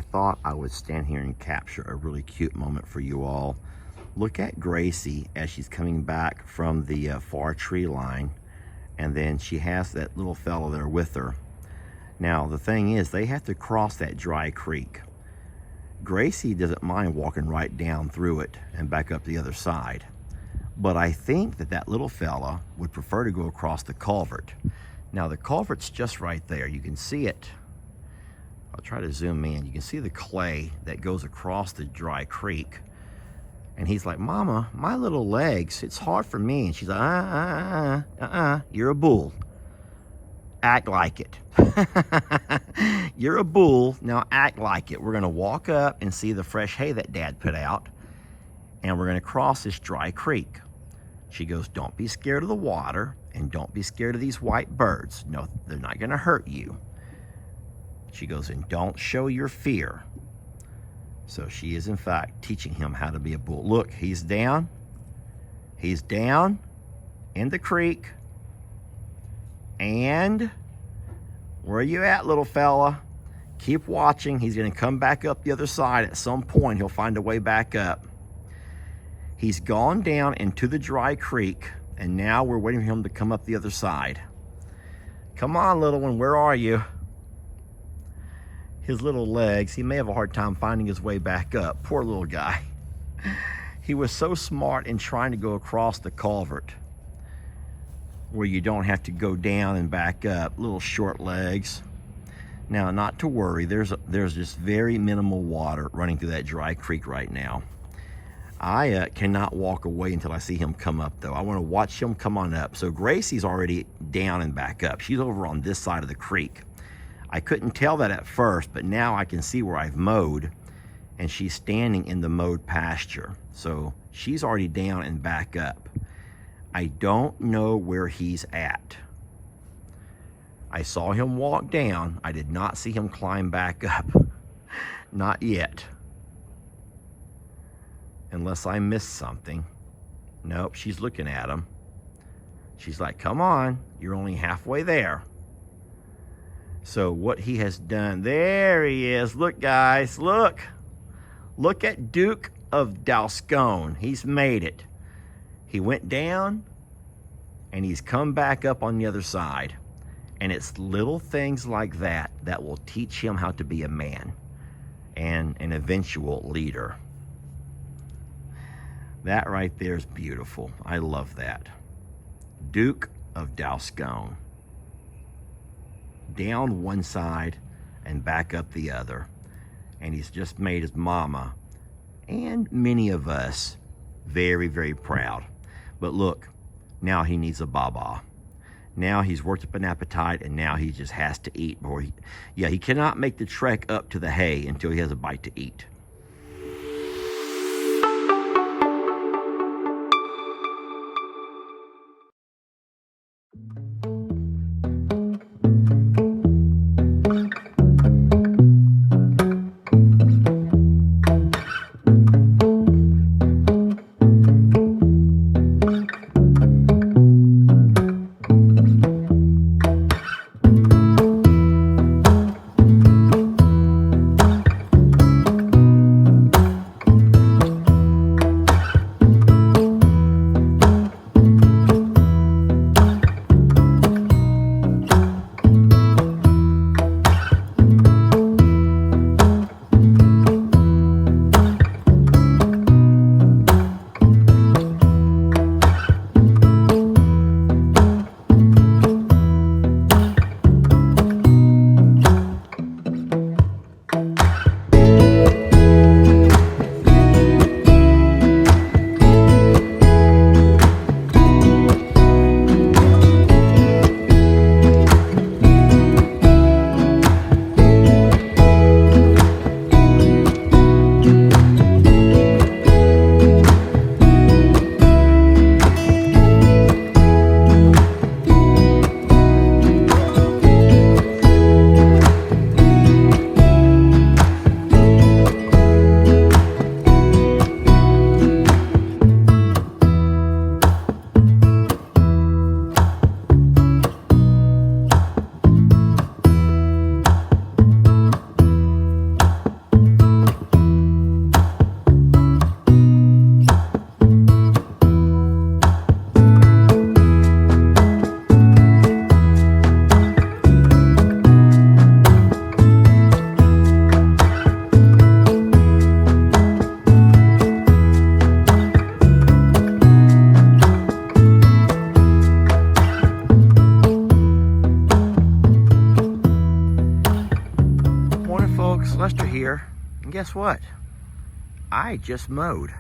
I thought I would stand here and capture a really cute moment for you all. Look at Gracie as she's coming back from the far tree line, and then she has that little fellow there with her. Now the thing is, they have to cross that dry creek. Gracie doesn't mind walking right down through it and back up the other side, but I think that that little fella would prefer to go across the culvert. Now the culvert's just right there, you can see it. I'll try to zoom in. You can see the clay that goes across the dry creek. And he's like, Mama, my little legs, it's hard for me. And she's like, you're a bull. Act like it. You're a bull, now act like it. We're gonna walk up and see the fresh hay that Dad put out, and we're gonna cross this dry creek. She goes, don't be scared of the water, and don't be scared of these white birds. No, they're not gonna hurt you. She goes, and don't show your fear. So she is in fact teaching him how to be a bull. Look, he's down in the creek. And where are you at, little fella? Keep watching. He's gonna come back up the other side. At some point, he'll find a way back up. He's gone down into the dry creek, and now we're waiting for him to come up the other side. Come on, little one, where are you? His little legs, he may have a hard time finding his way back up. Poor little guy. He was so smart in trying to go across the culvert where you don't have to go down and back up. Little short legs. Now, not to worry, there's just very minimal water running through that dry creek right now. I cannot walk away until I see him come up, though. I want to watch him come on up. So Gracie's already down and back up. She's over on this side of the creek. I couldn't tell that at first, but now I can see where I've mowed, and she's standing in the mowed pasture. So she's already down and back up. I don't know where he's at. I saw him walk down. I did not see him climb back up. Not yet. Unless I missed something. Nope, she's looking at him. She's like, come on, you're only halfway there. So what he has done, there he is. Look, guys, look. Look at Duke of Dalscone. He's made it. He went down and he's come back up on the other side. And it's little things like that that will teach him how to be a man and an eventual leader. That right there is beautiful. I love that. Duke of Dalscone. Down one side and back up the other. And he's just made his mama and many of us very, very proud. But look, now he needs a baba. Now he's worked up an appetite, and now he just has to eat. He cannot make the trek up to the hay until he has a bite to eat. folks, Lester here, and guess what? I just mowed.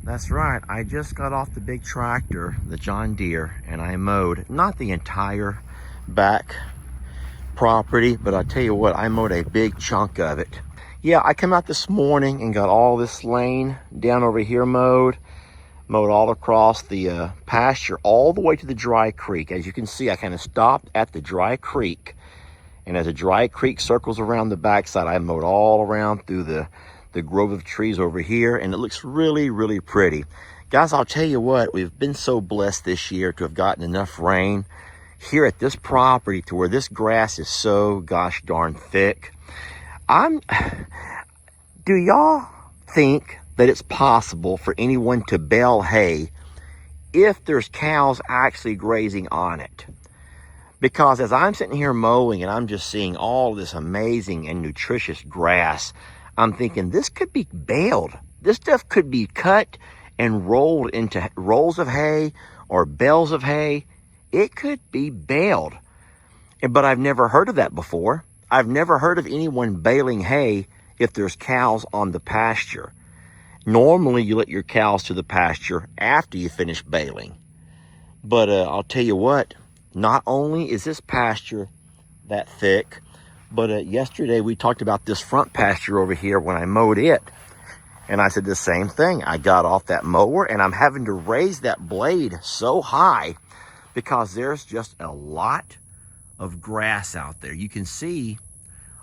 That's right, I just got off the big tractor, the John Deere, and I mowed, not the entire back property, but I'll tell you what, I mowed a big chunk of it. Yeah, I came out this morning and got all this lane down over here mowed all across the pasture, all the way to the dry creek. As you can see, I kind of stopped at the dry creek, and as the dry creek circles around the backside, I mowed all around through the grove of trees over here, and it looks really, really pretty. Guys, I'll tell you what, we've been so blessed this year to have gotten enough rain here at this property to where this grass is so gosh darn thick. Do y'all think that it's possible for anyone to bale hay if there's cows actually grazing on it? Because as I'm sitting here mowing and I'm just seeing all this amazing and nutritious grass, I'm thinking this could be baled. This stuff could be cut and rolled into rolls of hay or bales of hay. It could be baled. But I've never heard of that before. I've never heard of anyone baling hay if there's cows on the pasture. Normally you let your cows to the pasture after you finish baling. But I'll tell you what, not only is this pasture that thick, but yesterday we talked about this front pasture over here when I mowed it. And I said the same thing. I got off that mower and I'm having to raise that blade so high because there's just a lot of grass out there. You can see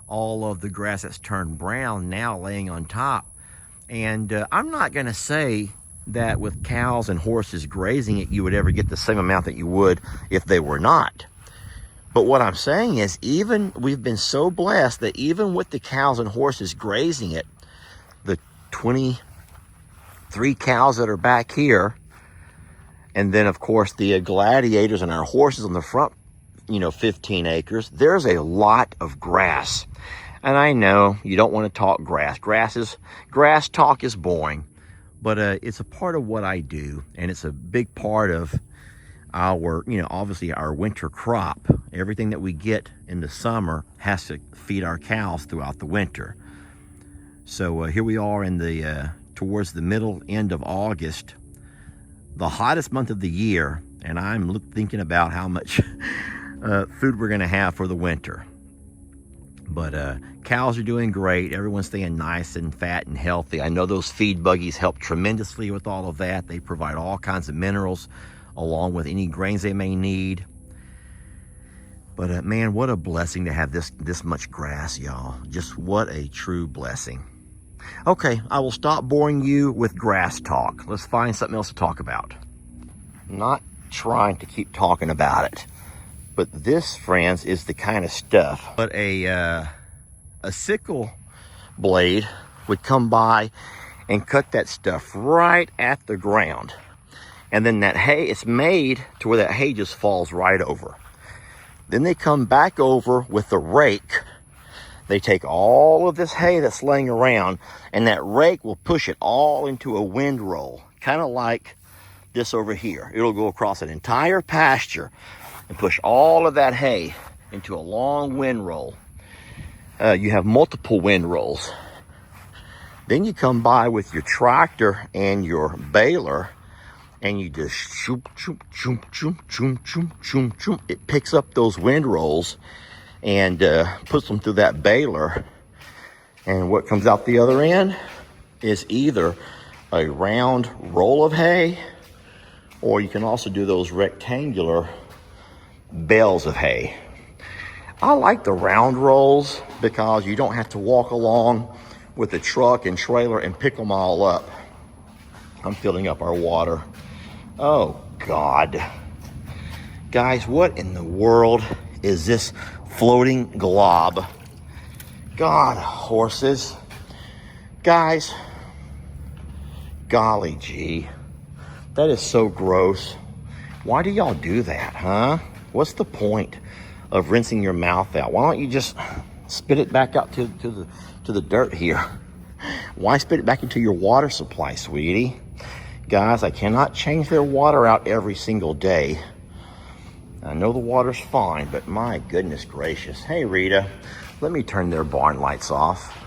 all of the grass that's turned brown now laying on top. And I'm not going to say that with cows and horses grazing it, you would ever get the same amount that you would if they were not. But what I'm saying is, even we've been so blessed that even with the cows and horses grazing it, the 23 cows that are back here, and then of course the gladiators and our horses on the front, 15 acres, there's a lot of grass. And I know you don't want to talk grass. Grass talk is boring, but it's a part of what I do, and it's a big part of our, obviously our winter crop. Everything that we get in the summer has to feed our cows throughout the winter. So here we are in the towards the middle end of August, the hottest month of the year, and I'm thinking about how much food we're going to have for the winter. But cows are doing great. Everyone's staying nice and fat and healthy. I know those feed buggies help tremendously with all of that. They provide all kinds of minerals along with any grains they may need. But man, what a blessing to have this much grass, y'all. Just what a true blessing. Okay, I will stop boring you with grass talk. Let's find something else to talk about. I'm not trying to keep talking about it, but this, friends, is the kind of stuff. But a sickle blade would come by and cut that stuff right at the ground. And then that hay, it's made to where that hay just falls right over. Then they come back over with the rake. They take all of this hay that's laying around, and that rake will push it all into a windroll, kind of like this over here. It'll go across an entire pasture and push all of that hay into a long windroll. You have multiple windrolls. Then you come by with your tractor and your baler, and you just choom, choom, choom, choom, choom, choom, choom, choom. It picks up those windrolls and puts them through that baler. And what comes out the other end is either a round roll of hay, or you can also do those rectangular bales of hay. I like the round rolls because you don't have to walk along with a truck and trailer and pick them all up. I'm filling up our water. Oh God. Guys, what in the world is this floating glob? God, horses. Guys, golly gee. That is so gross. Why do y'all do that, huh? What's the point of rinsing your mouth out? Why don't you just spit it back out to the dirt here? Why spit it back into your water supply, sweetie? Guys, I cannot change their water out every single day. I know the water's fine, but my goodness gracious. Hey, Rita, Let me turn their barn lights off.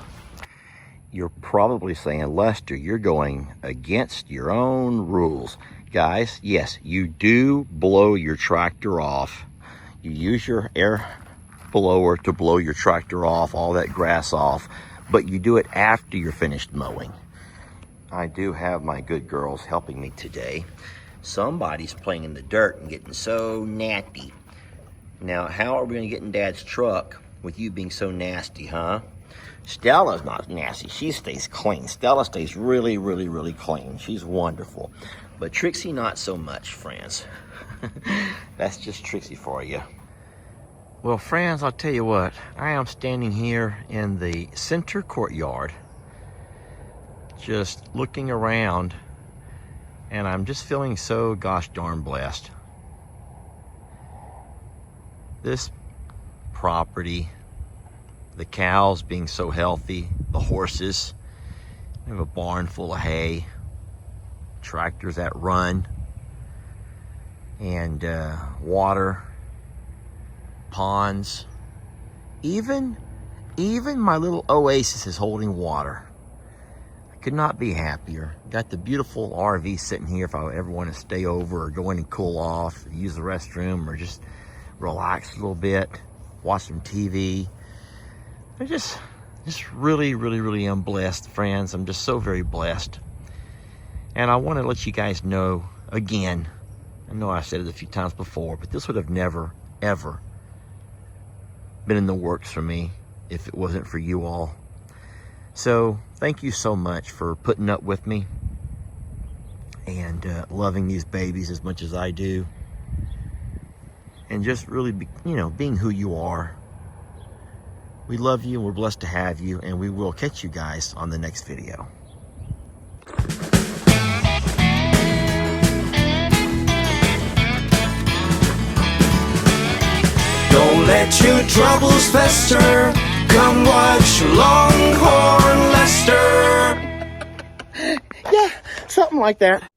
You're probably saying, Lester, you're going against your own rules. Guys, yes, you do blow your tractor off. You use your air blower to blow your tractor off, all that grass off, but you do it after you're finished mowing. I do have my good girls helping me today. Somebody's playing in the dirt and getting so nasty. Now, how are we gonna get in Dad's truck with you being so nasty, huh? Stella's not nasty, she stays clean. Stella stays really, really, really clean. She's wonderful. But Trixie, not so much, friends. That's just Trixie for you. Well, friends, I'll tell you what, I am standing here in the center courtyard, just looking around, and I'm just feeling so gosh darn blessed. This property, the cows being so healthy, the horses, we have a barn full of hay, tractors that run, and water, ponds, even my little oasis is holding water. I could not be happier. Got the beautiful RV sitting here if I ever want to stay over or go in and cool off, use the restroom, or just relax a little bit, watch some TV. I just really, really, really am blessed, friends. I'm just so very blessed. And I want to let you guys know again, I know I've said it a few times before, but this would have never, ever been in the works for me if it wasn't for you all. So thank you so much for putting up with me and loving these babies as much as I do. And just really, being who you are. We love you and we're blessed to have you, and we will catch you guys on the next video. Don't let your troubles fester. Come watch Longhorn Lester. Yeah, something like that.